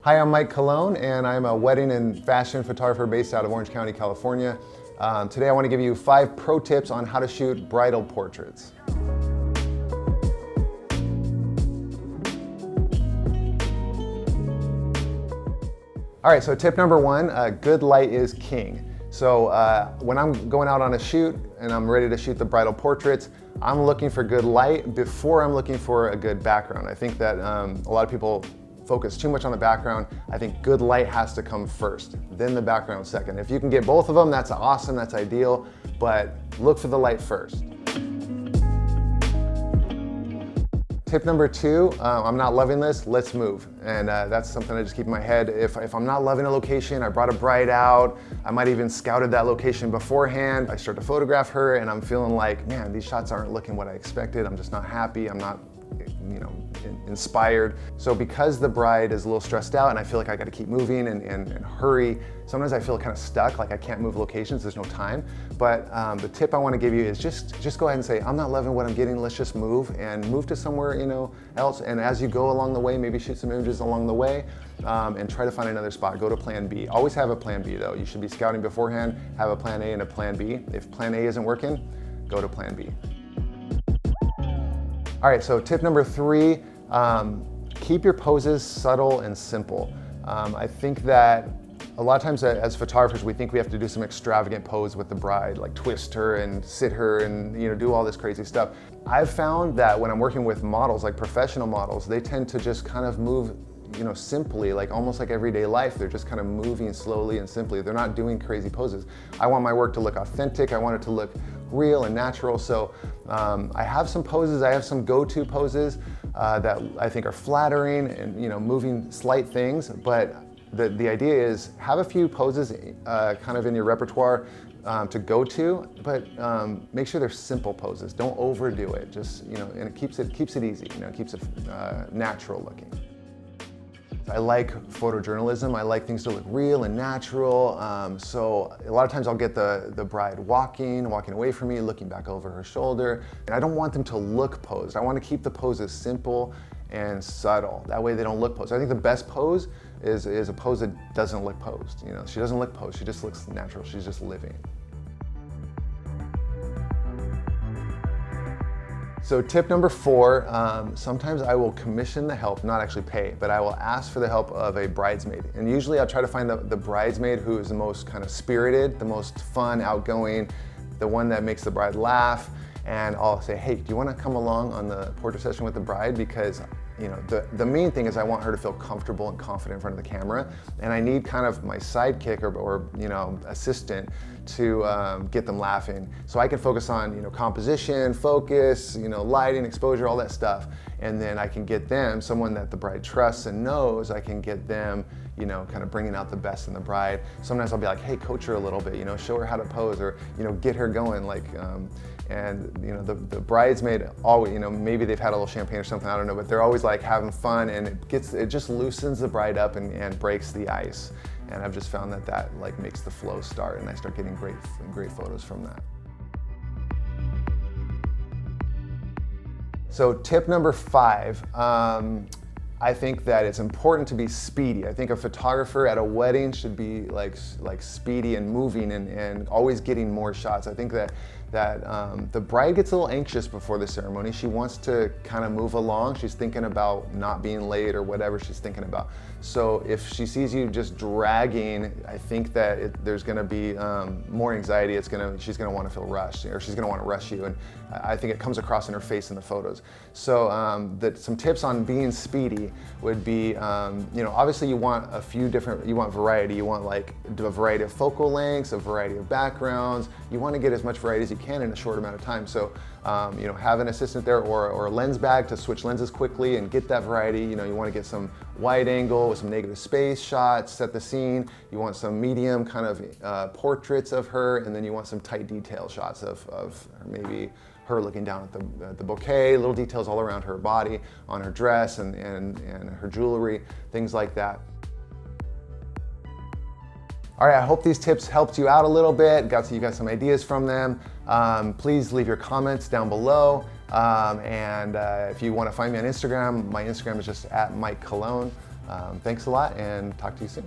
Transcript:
Hi, I'm Mike Colón, and I'm a wedding and fashion photographer based out of Orange County, California. Today I want to give you 5 pro tips on how to shoot bridal portraits. All right, so tip number 1, good light is king. So when I'm going out on a shoot and I'm ready to shoot the bridal portraits, I'm looking for good light before I'm looking for a good background. I think that a lot of people focus too much on the background. I think good light has to come first, then the background second. If you can get both of them, that's awesome, that's ideal, but look for the light first. Tip number 2, I'm not loving this, let's move. And that's something I just keep in my head. If I'm not loving a location, I brought a bride out, I might even scouted that location beforehand, I start to photograph her and I'm feeling like, man, these shots aren't looking what I expected, I'm just not happy, I'm not, inspired. So because the bride is a little stressed out and I feel like I gotta keep moving and hurry, sometimes I feel kind of stuck, like I can't move locations, there's no time. But the tip I wanna give you is just go ahead and say, I'm not loving what I'm getting, let's just move and move to somewhere else. And as you go along the way, maybe shoot some images along the way and try to find another spot, go to plan B. Always have a plan B though. You should be scouting beforehand, have a plan A and a plan B. If plan A isn't working, go to plan B. All right, so tip number 3, keep your poses subtle and simple. I think that a lot of times as photographers, we think we have to do some extravagant pose with the bride, like twist her and sit her and do all this crazy stuff. I've found that when I'm working with models, like professional models, they tend to just kind of move simply, like almost like everyday life. They're just kind of moving slowly and simply. They're not doing crazy poses. I want my work to look authentic. I want it to look real and natural. So I have some poses, I have some go-to poses that I think are flattering and moving slight things, but the idea is have a few poses kind of in your repertoire to go to, but make sure they're simple poses. Don't overdo it. Just and it keeps it easy. It keeps it natural looking. I like photojournalism. I like things to look real and natural. So a lot of times I'll get the bride walking away from me, looking back over her shoulder. And I don't want them to look posed. I want to keep the poses simple and subtle. That way they don't look posed. I think the best pose is a pose that doesn't look posed. She doesn't look posed. She just looks natural. She's just living. So tip number 4, sometimes I will commission the help, not actually pay, but I will ask for the help of a bridesmaid. And usually I'll try to find the bridesmaid who is the most kind of spirited, the most fun, outgoing, the one that makes the bride laugh. And I'll say, hey, do you want to come along on the portrait session with the bride? Because the main thing is I want her to feel comfortable and confident in front of the camera, and I need kind of my sidekick or assistant to get them laughing, so I can focus on composition, focus, lighting, exposure, all that stuff, and then I can get them someone that the bride trusts and knows. I can get them kind of bringing out the best in the bride. Sometimes I'll be like, hey, coach her a little bit, show her how to pose, or get her going, like. And the bridesmaid always, maybe they've had a little champagne or something, I don't know, but they're always like having fun, and it just loosens the bride up and breaks the ice. And I've just found that like makes the flow start, and I start getting great photos from that. So tip number 5, I think that it's important to be speedy. I think a photographer at a wedding should be like speedy and moving and always getting more shots. I think that the bride gets a little anxious before the ceremony. She wants to kind of move along. She's thinking about not being late or whatever she's thinking about. So if she sees you just dragging, I think that there's going to be more anxiety. She's going to want to feel rushed, or she's going to want to rush you. And I think it comes across in her face in the photos. So some tips on being speedy would be, obviously you want you want variety. You want like a variety of focal lengths, a variety of backgrounds. You want to get as much variety as you can in a short amount of time. So, have an assistant there or a lens bag to switch lenses quickly and get that variety. You want to get some wide angle with some negative space shots, set the scene. You want some medium kind of portraits of her, and then you want some tight detail shots of maybe her looking down at the bouquet, little details all around her body, on her dress and her jewelry, things like that. All right, I hope these tips helped you out a little bit, you got some ideas from them. Please leave your comments down below. And if you want to find me on Instagram, my Instagram is just @Mike Colón. Thanks a lot and talk to you soon.